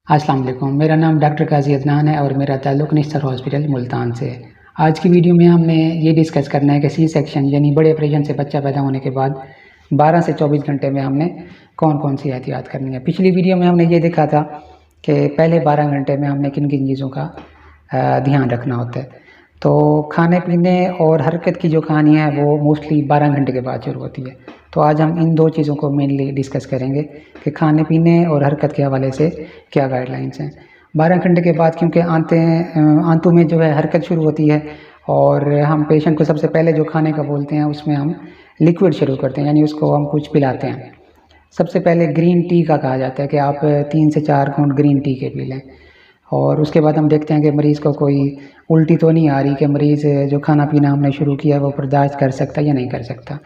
अस्सलाम वालेकुम। मेरा नाम डॉक्टर काजी अदनान है और मेरा ताल्लुक़ निस्तर हॉस्पिटल मुल्तान से है। आज की वीडियो में हमने ये डिस्कस करना है कि सी सेक्शन यानी बड़े ऑपरेशन से बच्चा पैदा होने के बाद 12 से 24 घंटे में हमने कौन कौन सी एहतियात करनी है। पिछली वीडियो में हमने ये देखा था कि पहले 12 घंटे में हमने किन किन चीज़ों का ध्यान रखना होता है। तो खाने पीने और हरकत की जो कहानी है वो मोस्टली 12 घंटे के बाद शुरू होती है। तो आज हम इन दो चीज़ों को मेनली डिस्कस करेंगे कि खाने पीने और हरकत के हवाले से क्या गाइडलाइंस हैं। 12 घंटे के बाद क्योंकि आंतों में जो है हरकत शुरू होती है और हम पेशेंट को सबसे पहले जो खाने का बोलते हैं उसमें हम लिक्विड शुरू करते हैं, यानी उसको हम कुछ पिलाते हैं। सबसे पहले ग्रीन टी का कहा जाता है कि आप 3 से 4 घूंट ग्रीन टी के पी लें और उसके बाद हम देखते हैं कि मरीज़ को कोई उल्टी तो नहीं आ रही, कि मरीज़ जो खाना पीना हमने शुरू किया वो बर्दाश्त कर सकता या नहीं कर सकता।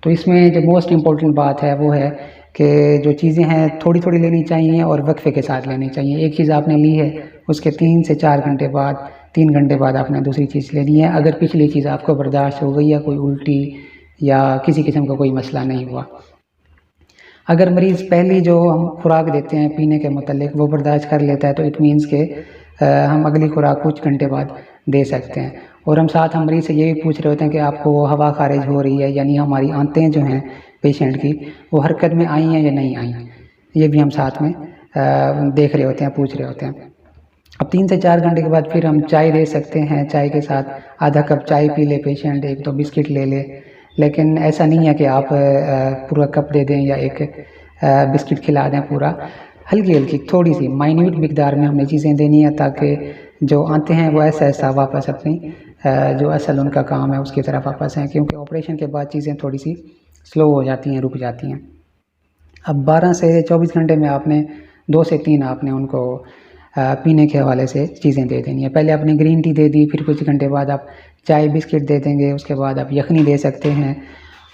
तो इसमें जो मोस्ट इम्पॉर्टेंट बात है वो है कि जो चीज़ें हैं थोड़ी थोड़ी लेनी चाहिए और वक्फे के साथ लेनी चाहिए। एक चीज़ आपने ली है उसके 3 से 4 घंटे बाद 3 घंटे बाद आपने दूसरी चीज़ लेनी है, अगर पिछली चीज़ आपको बर्दाश्त हो गई या कोई उल्टी या किसी किस्म का कोई मसला नहीं हुआ। अगर मरीज़ पहली जो हम खुराक देते हैं पीने के मुतल्लिक वो बर्दाश्त कर लेता है तो इट मीन्स के हम अगली खुराक कुछ घंटे बाद दे सकते हैं। और हम साथ हम मरीज़ से ये भी पूछ रहे होते हैं कि आपको हवा खारिज हो रही है, यानी हमारी आंतें जो हैं पेशेंट की वो हरकत में आई हैं या नहीं आई, ये भी हम साथ में देख रहे होते हैं, पूछ रहे होते हैं। अब 3 से 4 घंटे के बाद फिर हम चाय दे सकते हैं। चाय के साथ आधा कप चाय पी ले पेशेंट, 1-2 बिस्किट ले ले, लेकिन ऐसा नहीं है कि आप पूरा कप दे दें या एक बिस्किट खिला दें पूरा। हल्की हल्की थोड़ी सी माइन्यूट मिकदार में हमने चीज़ें देनी है ताकि जो आते हैं वो ऐसा ऐसा वापस अपनी जो असल उनका काम है उसकी तरफ वापस हैं, क्योंकि ऑपरेशन के बाद चीज़ें थोड़ी सी स्लो हो जाती हैं, रुक जाती हैं। अब 12 से 24 घंटे में आपने 2 से 3 आपने उनको पीने के हवाले से चीज़ें दे देनी है। पहले आपने ग्रीन टी दे दी, फिर कुछ घंटे बाद आप चाय बिस्किट दे देंगे, उसके बाद आप यखनी दे सकते हैं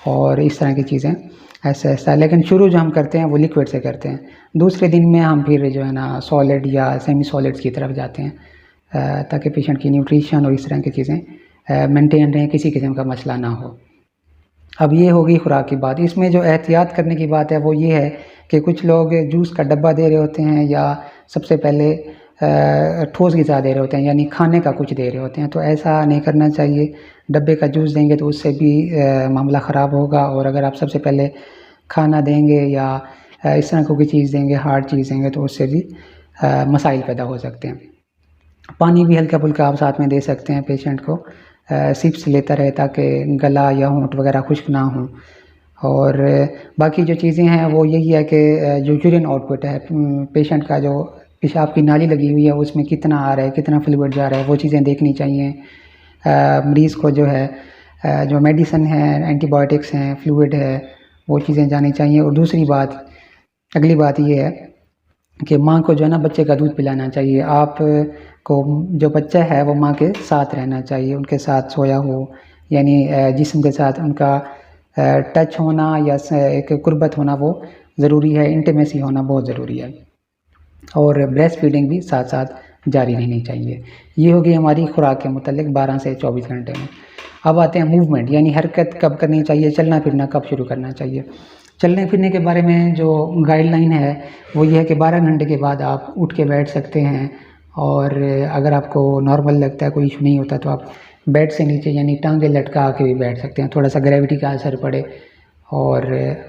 और इस तरह की चीज़ें ऐसा ऐसा। लेकिन शुरू जो हम करते हैं वो लिक्विड से करते हैं। दूसरे दिन में हम फिर जो है ना सॉलिड या सेमी सॉलिड्स की तरफ जाते हैं ताकि पेशेंट की न्यूट्रिशन और इस तरह की चीज़ें मेंटेन रहें, किसी किस्म का मसला ना हो। अब ये होगी खुराक की बात। इसमें जो एहतियात करने की बात है वो ये है कि कुछ लोग जूस का डब्बा दे रहे होते हैं या सबसे पहले ठोस ग़िज़ा दे रहे होते हैं, यानी खाने का कुछ दे रहे होते हैं। तो ऐसा नहीं करना चाहिए। डब्बे का जूस देंगे तो उससे भी मामला ख़राब होगा, और अगर आप सबसे पहले खाना देंगे या इस तरह की कोई चीज़ देंगे, हार्ड चीज़ देंगे, तो उससे भी मसाइल पैदा हो सकते हैं। पानी भी हल्का फुल्का आप साथ में दे सकते हैं पेशेंट को, सिप्स लेता रहे ताकि गला या होंठ वगैरह खुश्क ना हो। और बाकी जो चीज़ें हैं वो यही है कि जो यूरिन आउटपुट है पेशेंट का, जो पेशाब की नाली लगी हुई है उसमें कितना आ रहा है, कितना फ्लूइड जा रहा है, वो चीज़ें देखनी चाहिए। मरीज़ को जो है जो मेडिसिन है, एंटीबायोटिक्स हैं, फ्लूइड है, वो चीज़ें जानी चाहिए। और दूसरी बात, अगली बात ये है कि माँ को जो है ना बच्चे का दूध पिलाना चाहिए। आप को जो बच्चा है वो माँ के साथ रहना चाहिए, उनके साथ सोया हो, यानी जिस्म के साथ उनका टच होना या एक कुर्बत होना वो ज़रूरी है, इंटीमेसी होना बहुत ज़रूरी है। और ब्रेस्ट फीडिंग भी साथ साथ जारी रहनी चाहिए। ये होगी हमारी खुराक के मुतालिक 12 से 24 घंटे में। अब आते हैं मूवमेंट, यानी हरकत कब करनी चाहिए, चलना फिरना कब शुरू करना चाहिए। चलने फिरने के बारे में जो गाइडलाइन है वो ये है कि 12 घंटे के बाद आप उठ के बैठ सकते हैं, और अगर आपको नॉर्मल लगता है, कोई इशू नहीं होता, तो आप बेड से नीचे यानी टांगे लटका के भी बैठ सकते हैं। थोड़ा सा ग्रेविटी का असर पड़े और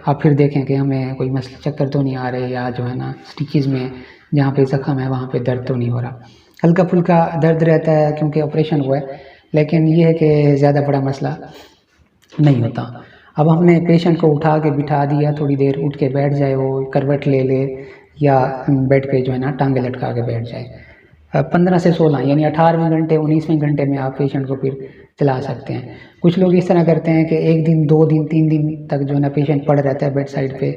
आप फिर देखें कि हमें कोई मसला चक्कर तो नहीं आ रहे, या जो है ना स्टिचेज़ में जहाँ पे ज़ख्म है वहाँ पे दर्द तो नहीं हो रहा। हल्का फुल्का दर्द रहता है क्योंकि ऑपरेशन हुआ है, लेकिन ये है कि ज़्यादा बड़ा मसला नहीं होता। अब हमने पेशेंट को उठा के बिठा दिया, थोड़ी देर उठ के बैठ जाए, वो करवट ले ले या बेड पे जो है ना टांगे लटका के बैठ जाए। 15 से 16 यानी 18वें घंटे 19वें घंटे में आप पेशेंट को फिर चला सकते हैं। कुछ लोग इस तरह करते हैं कि 1 दिन 2 दिन 3 दिन तक जो है ना पेशेंट पड़ा रहता है बेड साइड पे।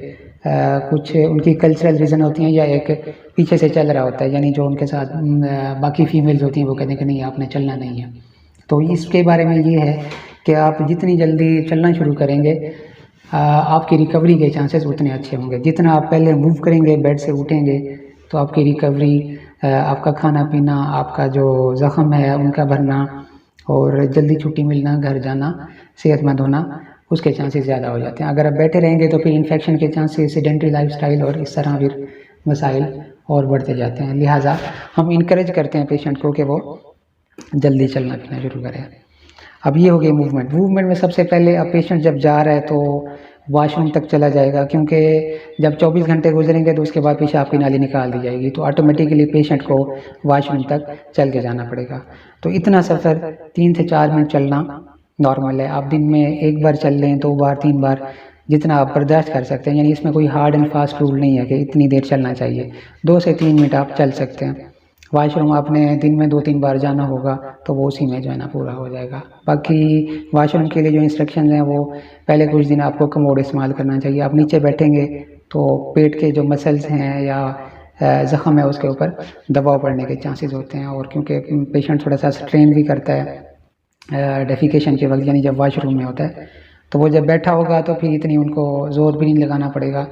कुछ उनकी कल्चरल रीज़न होती हैं या एक पीछे से चल रहा होता है, यानी जो उनके साथ बाकी फीमेल्स होती हैं वो कहते हैं कि नहीं आपने चलना नहीं है। तो इसके बारे में ये है कि आप जितनी जल्दी चलना शुरू करेंगे आपकी रिकवरी के चांसेस उतने अच्छे होंगे। जितना आप पहले मूव करेंगे, बेड से उठेंगे, तो आपकी रिकवरी, आपका खाना पीना, आपका जो ज़ख्म है उनका भरना और जल्दी छुट्टी मिलना, घर जाना, सेहतमंद होना, उसके चांसेस ज़्यादा हो जाते हैं। अगर आप बैठे रहेंगे तो फिर इन्फेक्शन के चांसेस, सेडेंटरी लाइफस्टाइल और इस तरह फिर मसाइल और बढ़ते जाते हैं। लिहाजा हम इनकरेज करते हैं पेशेंट को कि वो जल्दी चलना फिरना शुरू करें। अब ये हो गई मूवमेंट। मूवमेंट में सबसे पहले अब पेशेंट जब जा रहा है तो वॉशरूम तक चला जाएगा, क्योंकि जब 24 घंटे गुजरेंगे तो उसके बाद पेशाब की नाली निकाल दी जाएगी, तो ऑटोमेटिकली पेशेंट को वॉशरूम तक चल के जाना पड़ेगा। तो इतना सफ़र 3 से 4 मिनट चलना नॉर्मल है। आप दिन में 1 बार चल लें, 2 बार, 3 बार, जितना आप बर्दाश्त कर सकते हैं। यानी इसमें कोई हार्ड एंड फास्ट रूल नहीं है कि इतनी देर चलना चाहिए। 2 से 3 मिनट आप चल सकते हैं। वॉशरूम आपने दिन में 2-3 बार जाना होगा तो वो उसी में जो है ना पूरा हो जाएगा। बाकी वॉशरूम के लिए जो इंस्ट्रक्शन हैं वो पहले कुछ दिन आपको कमोड इस्तेमाल करना चाहिए। आप नीचे बैठेंगे तो पेट के जो मसल्स हैं या ज़ख़म है उसके ऊपर दबाव पड़ने के चांसेस होते हैं, और क्योंकि पेशेंट थोड़ा सा स्ट्रेन भी करता है डेफिकेशन के वक्त, यानी जब वॉशरूम में होता है, तो वो जब बैठा होगा तो फिर इतनी उनको ज़ोर भी नहीं लगाना पड़ेगा।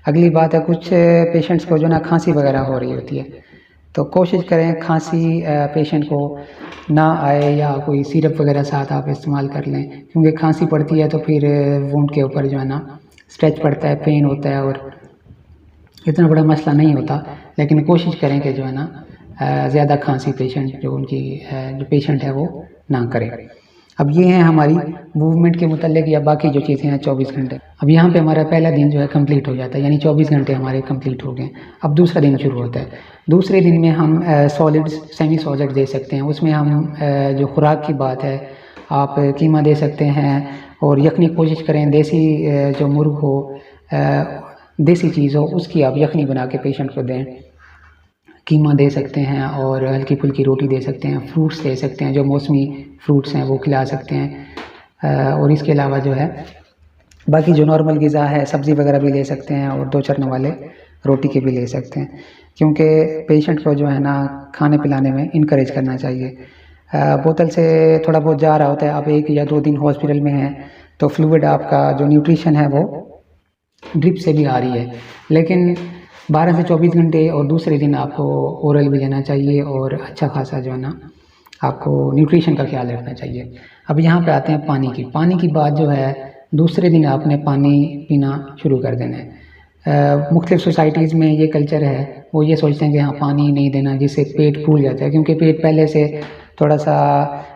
अगली बात है, कुछ पेशेंट्स को जो ना खांसी वगैरह हो रही होती है, तो कोशिश करें खांसी पेशेंट को ना आए, या कोई सिरप वगैरह साथ आप इस्तेमाल कर लें, क्योंकि खांसी पड़ती है तो फिर वुंड के ऊपर जो है ना स्ट्रेच पड़ता है, पेन होता है, और इतना बड़ा मसला नहीं होता। लेकिन कोशिश करें कि जो है ना ज़्यादा खांसी पेशेंट जो पेशेंट है वो ना करे। अब ये है हमारी मूवमेंट के मुतालिक या बाकी जो चीज़ें हैं 24 घंटे। अब यहाँ पे हमारा पहला दिन जो है कंप्लीट हो जाता है, यानी 24 घंटे हमारे कंप्लीट हो गए। अब दूसरा दिन शुरू होता है। दूसरे दिन में हम सॉलिड्स, सेमी सॉलिड दे सकते हैं। उसमें हम जो खुराक की बात है, आप कीमा दे सकते हैं, और यखनी कोशिश करें देसी जो मुर्ग हो, देसी चीज़ हो, उसकी आप यखनी बना के पेशेंट को दें। कीमा दे सकते हैं, और हल्की फुल्की रोटी दे सकते हैं। फ्रूट्स दे सकते हैं, जो मौसमी फ्रूट्स हैं वो खिला सकते हैं। और इसके अलावा जो है बाकी जो नॉर्मल ग़िज़ा है, सब्ज़ी वगैरह भी ले सकते हैं, और 2 चरने वाले रोटी के भी ले सकते हैं, क्योंकि पेशेंट को जो है ना खाने पिलाने में इनकरेज करना चाहिए। बोतल से थोड़ा बहुत जा रहा होता है। आप 1 या 2 दिन हॉस्पिटल में हैं तो फ्लूइड आपका जो न्यूट्रिशन है वो ड्रिप से भी आ रही है, लेकिन 12 से 24 घंटे और दूसरे दिन आपको ओरल भी लेना चाहिए, और अच्छा खासा जो है ना आपको न्यूट्रिशन का ख्याल रखना चाहिए। अब यहाँ पे आते हैं पानी की। पानी की बात जो है, दूसरे दिन आपने पानी पीना शुरू कर देना है। मुख्तलिफ सोसाइटीज़ में ये कल्चर है, वो ये सोचते हैं कि हाँ पानी नहीं देना, जिससे पेट फूल जाता है, क्योंकि पेट पहले से थोड़ा सा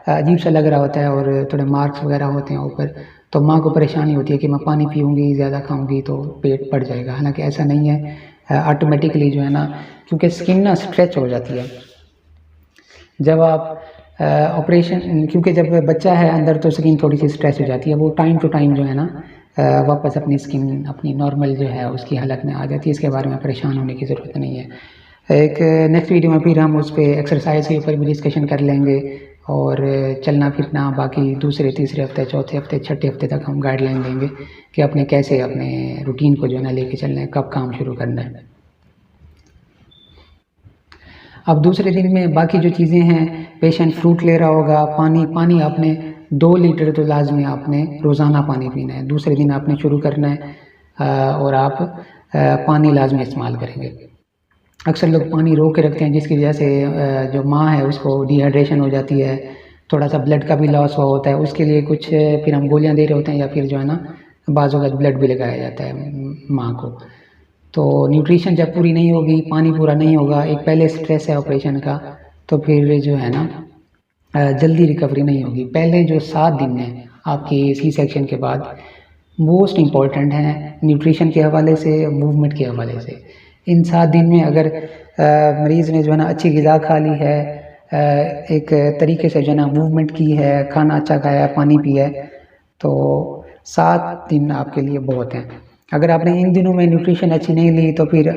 अजीब सा लग रहा होता है और थोड़े मार्क्स वगैरह होते हैं ऊपर, तो माँ को परेशानी होती है कि मैं पानी पीऊँगी, ज़्यादा खाऊँगी तो पेट बढ़ जाएगा। हालांकि ऐसा नहीं है, ऑटोमेटिकली जो है ना, क्योंकि स्किन ना स्ट्रेच हो जाती है जब आप ऑपरेशन, क्योंकि जब बच्चा है अंदर तो स्किन थोड़ी सी स्ट्रेच हो जाती है, वो टाइम टू टाइम जो है ना वापस अपनी स्किन अपनी नॉर्मल जो है उसकी हालत में आ जाती है। इसके बारे में परेशान होने की ज़रूरत नहीं है। एक नेक्स्ट वीडियो में फिर हम उस पर एक्सरसाइज के ऊपर भी डिस्कशन कर लेंगे, और चलना फिरना बाकी दूसरे, तीसरे हफ्ते, चौथे हफ्ते, छठे हफ्ते तक हम गाइडलाइन देंगे कि अपने कैसे अपने रूटीन को जो है ना लेके चलना है, कब काम शुरू करना है। अब दूसरे दिन में बाकी जो चीज़ें हैं, पेशेंट फ्रूट ले रहा होगा, पानी आपने 2 लीटर तो लाजमी आपने रोज़ाना पानी पीना है। दूसरे दिन आपने शुरू करना है, और आप पानी लाजमी इस्तेमाल करेंगे। अक्सर लोग पानी रोक के रखते हैं, जिसकी वजह से जो माँ है उसको डिहाइड्रेशन हो जाती है, थोड़ा सा ब्लड का भी लॉस हुआ होता है। उसके लिए कुछ फिर हम गोलियाँ दे रहे होते हैं, या फिर जो है ना बाज़ वक़्त ब्लड भी लगाया जाता है माँ को। तो न्यूट्रिशन जब पूरी नहीं होगी, पानी पूरा नहीं होगा, एक पहले स्ट्रेस है ऑपरेशन का, तो फिर जो है ना जल्दी रिकवरी नहीं होगी। पहले जो 7 दिन हैं आपकी सी सेक्शन के बाद मोस्ट इम्पॉर्टेंट हैं न्यूट्रिशन के हवाले से, मूवमेंट के हवाले से। इन 7 दिन में अगर मरीज़ ने जो है ना अच्छी ग़िज़ा खा ली है, एक तरीके से जो है ना मूवमेंट की है, खाना अच्छा खाया है, पानी पिया है, तो 7 दिन आपके लिए बहुत हैं। अगर आपने इन दिनों में न्यूट्रिशन अच्छी नहीं ली तो फिर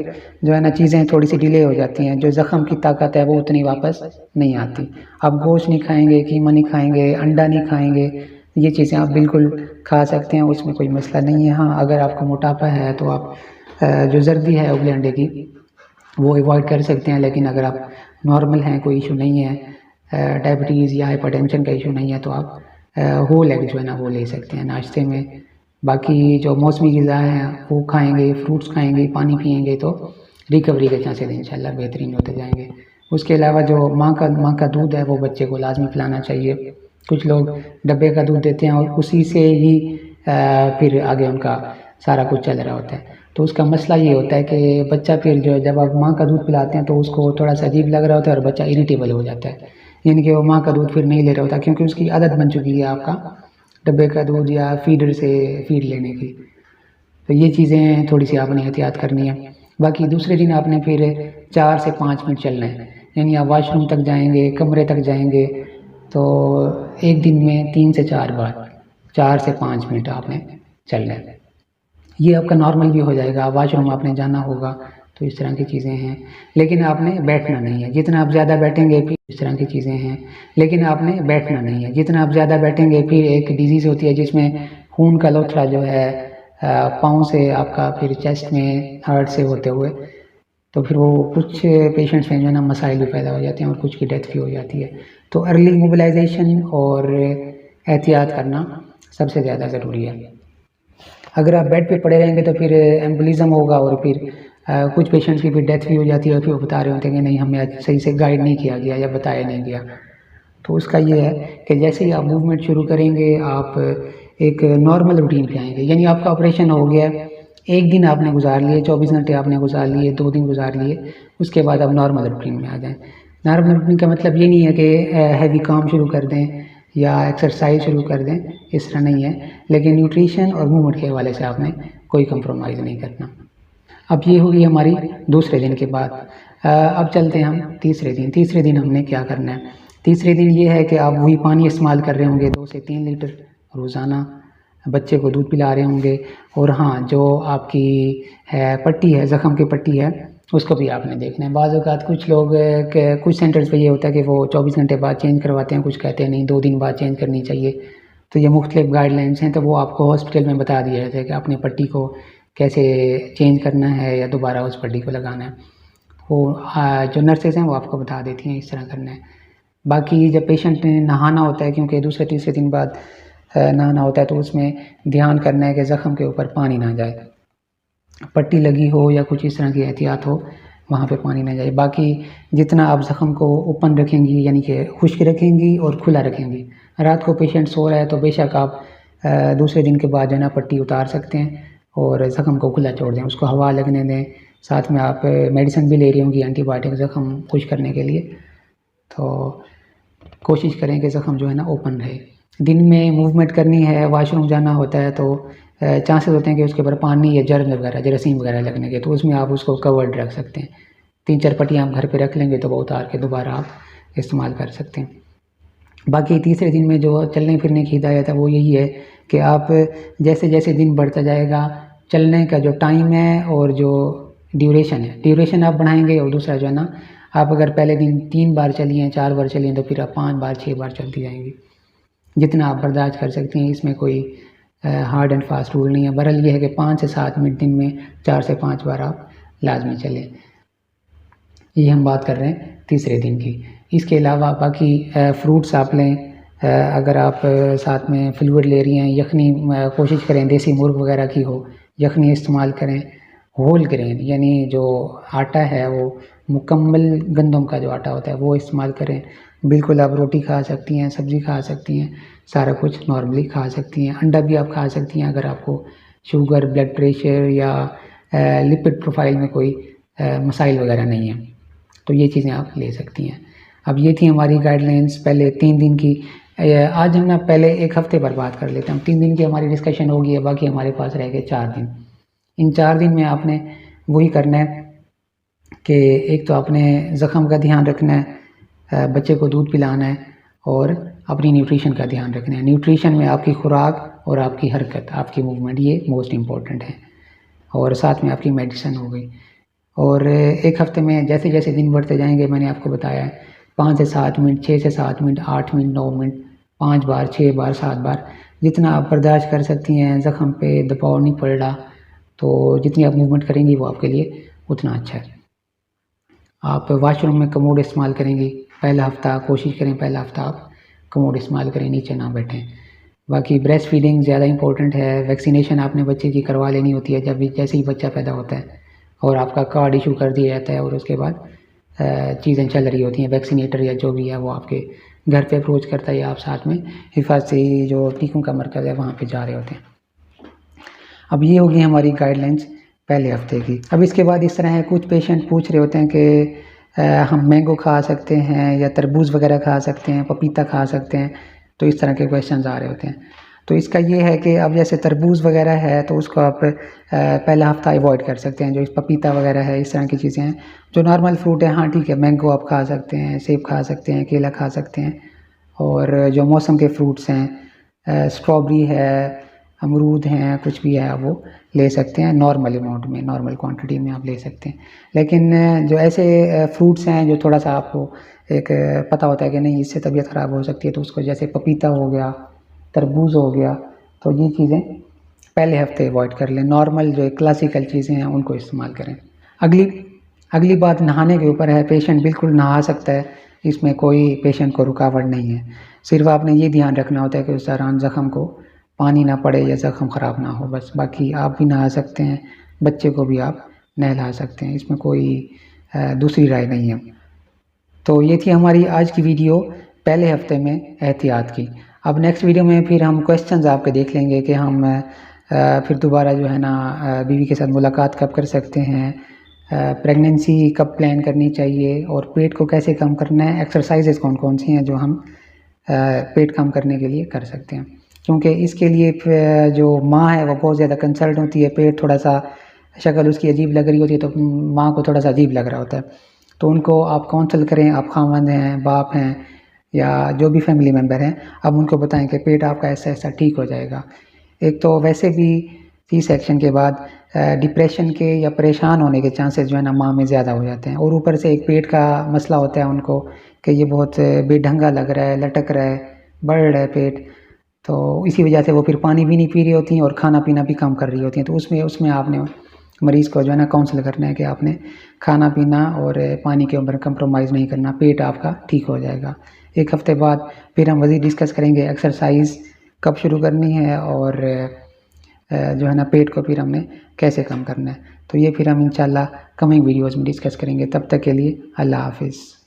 जो है ना चीज़ें थोड़ी सी डिले हो जाती हैं, जो ज़ख़म की ताकत है वो उतनी वापस नहीं आती। आप गोश्त नहीं खाएंगे, कीमा नहीं खाएंगे, अंडा नहीं खाएंगे, ये चीज़ें आप बिल्कुल खा सकते हैं, उसमें कोई मसला नहीं है। हाँ, अगर आपको मोटापा है तो आप जो जर्दी है उबले अंडे की वो अवॉइड कर सकते हैं, लेकिन अगर आप नॉर्मल हैं, कोई इशू नहीं है, डायबिटीज़ या हाइपरटेंशन का इशू नहीं है, तो आप होल एग जो है ना वो ले सकते हैं नाश्ते में। बाकी जो मौसमी ग़िज़ा हैं वो खाएंगे, फ्रूट्स खाएंगे, पानी पिएंगे, तो रिकवरी के चांसेस इंशाल्लाह बेहतरीन होते जाएंगे। उसके अलावा जो माँ का दूध है वो बच्चे को लाजमी पिलाना चाहिए। कुछ लोग डब्बे का दूध देते हैं और उसी से ही फिर आगे उनका सारा कुछ चल रहा होता है। तो उसका मसला ये होता है कि बच्चा फिर जो जब आप माँ का दूध पिलाते हैं तो उसको थोड़ा सा अजीब लग रहा होता है और बच्चा इरिटेबल हो जाता है, यानी कि वो माँ का दूध फिर नहीं ले रहा होता क्योंकि उसकी आदत बन चुकी है आपका डब्बे का दूध या फीडर से फीड लेने की। तो ये चीज़ें थोड़ी सी आपने एहतियात करनी है। बाकी दूसरे दिन आपने फिर 4 से 5 मिनट चलना है, यानी आप वॉशरूम तक जाएंगे, कमरे तक जाएंगे, तो एक दिन में 3 से 4 बार 4 से 5 मिनट आपने चलना है। ये आपका नॉर्मल भी हो जाएगा। वॉशरूम आपने जाना होगा, तो इस तरह की चीज़ें हैं। लेकिन आपने बैठना नहीं है, जितना आप ज़्यादा बैठेंगे फिर इस तरह की चीज़ें हैं। लेकिन आपने बैठना नहीं है, जितना आप ज़्यादा बैठेंगे फिर एक डिजीज़ होती है जिसमें खून का लोथड़ा जो है पाँव से आपका फिर चेस्ट में हार्ट से होते हुए, तो फिर वो कुछ पेशेंट्स में जो है ना मसाइल भी पैदा हो जाते हैं और कुछ की डेथ भी हो जाती है। तो अर्ली मोबिलाइजेशन और एहतियात करना सबसे ज़्यादा ज़रूरी है। अगर आप बेड पे पड़े रहेंगे तो फिर एम्बोलिज्म होगा और फिर कुछ पेशेंट्स की फिर डेथ भी हो जाती है और फिर वो बता रहे होते हैं कि नहीं हमें सही से गाइड नहीं किया गया या बताया नहीं गया। तो उसका ये है कि जैसे ही आप मूवमेंट शुरू करेंगे आप एक नॉर्मल रूटीन पे आएंगे, यानी आपका ऑपरेशन हो गया, एक दिन आपने गुजार लिए, 24 घंटे आपने गुजार लिए, 2 दिन गुजार लिए, उसके बाद आप नॉर्मल रूटीन में आ जाएँ। नॉर्मल रूटीन का मतलब ये नहीं है कि हैवी काम शुरू कर दें या एक्सरसाइज शुरू कर दें, इस तरह नहीं है, लेकिन न्यूट्रिशन और मूवमेंट के हवाले से आपने कोई कंप्रोमाइज़ नहीं करना। अब ये होगी हमारी दूसरे दिन के बाद। अब चलते हैं हम तीसरे दिन। तीसरे दिन हमने क्या करना है? तीसरे दिन ये है कि आप वही पानी इस्तेमाल कर रहे होंगे 2 से 3 लीटर रोज़ाना, बच्चे को दूध पिला रहे होंगे। और हाँ, जो आपकी पट्टी है, ज़ख़म की पट्टी है, उसको भी आपने देखना है। बाज़ औक़ात कुछ लोग कुछ सेंटर्स पे ये होता है कि वो 24 घंटे बाद चेंज करवाते हैं, कुछ कहते हैं नहीं 2 दिन बाद चेंज करनी चाहिए। तो ये मुख्तलिफ गाइडलाइंस हैं, तो वो आपको हॉस्पिटल में बता दिया जाता है कि अपनी पट्टी को कैसे चेंज करना है या दोबारा उस पट्टी को लगाना है। वो जो नर्सेज हैं वो आपको बता देती हैं इस तरह करना है। बाकी जब पेशेंट ने नहाना होता है, क्योंकि दूसरे तीसरे दिन बाद नहाना होता है, तो उसमें ध्यान करना है कि ज़ख़म के ऊपर पानी ना जाए, पट्टी लगी हो या कुछ इस तरह की एहतियात हो, वहाँ पे पानी ना जाए। बाकी जितना आप ज़ख़म को ओपन रखेंगी, यानी कि खुश्क रखेंगी और खुला रखेंगी, रात को पेशेंट सो रहा है तो बेशक आप दूसरे दिन के बाद जो है ना पट्टी उतार सकते हैं और ज़ख़म को खुला छोड़ दें, उसको हवा लगने दें। साथ में आप मेडिसिन भी ले रही होंगी एंटीबायोटिक ज़ख़म खुश्क करने के लिए, तो कोशिश करें कि ज़ख़म जो है ना ओपन रहे। दिन में मूवमेंट करनी है, वॉशरूम जाना होता है, तो चांसेस होते हैं कि उसके ऊपर पानी या जर्म वगैरह, जरासीम वगैरह लगने के, तो उसमें आप उसको कवर्ड रख सकते हैं। 3-4 पट्टियाँ आप घर पे रख लेंगे तो वो उतार के दोबारा आप इस्तेमाल कर सकते हैं। बाकी तीसरे दिन में जो चलने फिरने की हिदायत है वो यही है कि आप जैसे जैसे दिन बढ़ता जाएगा, चलने का जो टाइम है और जो ड्यूरेशन आप बढ़ाएंगे। और दूसरा जो है ना, आप अगर पहले दिन 3 बार चलिए, 4 बार चलिए, तो फिर आप 5 बार 6 बार चलती जाएंगी, जितना आप बर्दाश्त कर सकती हैं। इसमें कोई हार्ड एंड फास्ट रूल नहीं है। बहरहाल ये है कि 5 से 7 मिनट दिन में 4 से 5 बार आप लाजमी चलें। ये हम बात कर रहे हैं तीसरे दिन की। इसके अलावा बाकी फ्रूट्स आप लें। अगर आप साथ में फ्लूइड ले रही हैं, यखनी कोशिश करें देसी मुर्ग वगैरह की हो, यखनी इस्तेमाल करें। होल ग्रेन यानी जो आटा है वो मुकम्मल गंदम का जो आटा होता है वो इस्तेमाल करें। बिल्कुल आप रोटी खा सकती हैं, सब्ज़ी खा सकती हैं, सारा कुछ नॉर्मली खा सकती हैं। अंडा भी आप खा सकती हैं अगर आपको शुगर, ब्लड प्रेशर या लिपिड प्रोफाइल में कोई मसाइल वगैरह नहीं है, तो ये चीज़ें आप ले सकती हैं। अब ये थी हमारी गाइडलाइंस पहले 3 दिन की। आज हम ना पहले 1 हफ़्ते पर बात कर लेते हैं। 3 दिन की हमारी डिस्कशन होगी है, बाकी हमारे पास रह गए 4 दिन। इन 4 दिन में आपने वही करना है कि एक तो आपने ज़ख़म का ध्यान रखना है, बच्चे को दूध पिलाना है और अपनी न्यूट्रिशन का ध्यान रखना है। न्यूट्रिशन में आपकी खुराक और आपकी हरकत, आपकी मूवमेंट, ये मोस्ट इम्पॉर्टेंट है। और साथ में आपकी मेडिसिन हो गई। और 1 हफ़्ते में जैसे जैसे दिन बढ़ते जाएंगे, मैंने आपको बताया है 5 से 7 मिनट, 6 से 7 मिनट, 8 मिनट, 9 मिनट, 5 बार, 6 बार, 7 बार, जितना आप बर्दाश्त कर सकती हैं। ज़ख़म पे दबाव नहीं पड़ रहा, तो जितनी आप मूवमेंट करेंगी वो आपके लिए उतना अच्छा है। आप वॉशरूम में कमोड इस्तेमाल करेंगी पहला हफ़्ता, कोशिश करें पहला हफ़्ता आप कमोड इस्तेमाल करें, नीचे ना बैठें। बाकी ब्रेस्ट फीडिंग ज़्यादा इंपॉर्टेंट है। वैक्सीनेशन आपने बच्चे की करवा लेनी होती है जब जैसे ही बच्चा पैदा होता है, और आपका कार्ड इशू कर दिया जाता है और उसके बाद चीज़ें चल रही होती हैं। वैक्सीनेटर या जो भी है वो आपके घर पे अप्रोच करता है या आप साथ में हिफाजती जो टीकों का मरकज़ है वहाँ पे जा रहे होते हैं। अब ये होगी हमारी गाइडलाइंस पहले हफ्ते की। अब इसके बाद इस तरह है, कुछ पेशेंट पूछ रहे होते हैं कि हम मैंगो खा सकते हैं या तरबूज वगैरह खा सकते हैं, पपीता खा सकते हैं, तो इस तरह के क्वेश्चंस आ रहे होते हैं। तो इसका ये है कि अब जैसे तरबूज वगैरह है तो उसको आप पहला हफ्ता अवॉइड कर सकते हैं। जो इस पपीता वगैरह है, इस तरह की चीज़ें हैं जो नॉर्मल फ्रूट है, हाँ ठीक है, मैंगो आप खा सकते हैं, सेब खा सकते हैं, केला खा सकते हैं। और जो मौसम के फ्रूट्स हैं, स्ट्रॉबेरी है, अमरूद हैं, कुछ भी है आप वो ले सकते हैं नॉर्मल अमाउंट में, नॉर्मल क्वांटिटी में आप ले सकते हैं। लेकिन जो ऐसे फ्रूट्स हैं जो थोड़ा सा आपको एक पता होता है कि नहीं इससे तबीयत ख़राब हो सकती है, तो उसको जैसे पपीता हो गया, तरबूज हो गया, तो ये चीज़ें पहले हफ्ते अवॉइड कर लें। नॉर्मल जो क्लासिकल चीज़ें हैं उनको इस्तेमाल करें। अगली बात नहाने के ऊपर है। पेशेंट बिल्कुल नहा सकता है, इसमें कोई पेशेंट को रुकावट नहीं है। सिर्फ आपने ये ध्यान रखना होता है कि उस दौरान ज़ख़म को पानी ना पड़े या ज़ख़म ख़राब ना हो, बस। बाकी आप भी नहा सकते हैं, बच्चे को भी आप नहला सकते हैं, इसमें कोई दूसरी राय नहीं है। तो ये थी हमारी आज की वीडियो पहले हफ्ते में एहतियात की। अब नेक्स्ट वीडियो में फिर हम क्वेश्चंस आपके देख लेंगे कि हम फिर दोबारा जो है ना बीवी के साथ मुलाकात कब कर सकते हैं, प्रेगनेंसी कब प्लान करनी चाहिए, और पेट को कैसे कम करना है, एक्सरसाइजेस कौन कौन सी हैं जो हम पेट कम करने के लिए कर सकते हैं। क्योंकि इसके लिए जो माँ है वो बहुत ज़्यादा कंसर्न होती है, पेट थोड़ा सा शक्ल उसकी अजीब लग रही होती है तो माँ को थोड़ा सा अजीब लग रहा होता है। तो उनको आप काउंसल करें, आप खामंद हैं, बाप हैं या जो भी फैमिली मेम्बर हैं, अब उनको बताएं कि पेट आपका ऐसा ऐसा ठीक हो जाएगा। एक तो वैसे भी सी सेक्शन के बाद डिप्रेशन के या परेशान होने के चांसेस जो है ना माँ में ज़्यादा हो जाते हैं, और ऊपर से एक पेट का मसला होता है उनको कि ये बहुत बेढंगा लग रहा है, लटक रहा है, बढ़ रहा है पेट। तो इसी वजह से वो फिर पानी भी नहीं पी रही होती हैं और खाना पीना भी कम कर रही होती हैं। तो उसमें आपने मरीज़ को जो है ना काउंसल करना है कि आपने खाना पीना और पानी के ऊपर कंप्रोमाइज़ नहीं करना, पेट आपका ठीक हो जाएगा। एक हफ्ते बाद फिर हम मज़ीद डिस्कस करेंगे एक्सरसाइज कब शुरू करनी है और जो है ना पेट को फिर हमने कैसे कम करना है। तो ये फिर हम इंशाल्लाह कमिंग वीडियोज़ में डिस्कस करेंगे। तब तक के लिए अल्लाह हाफ़िज़।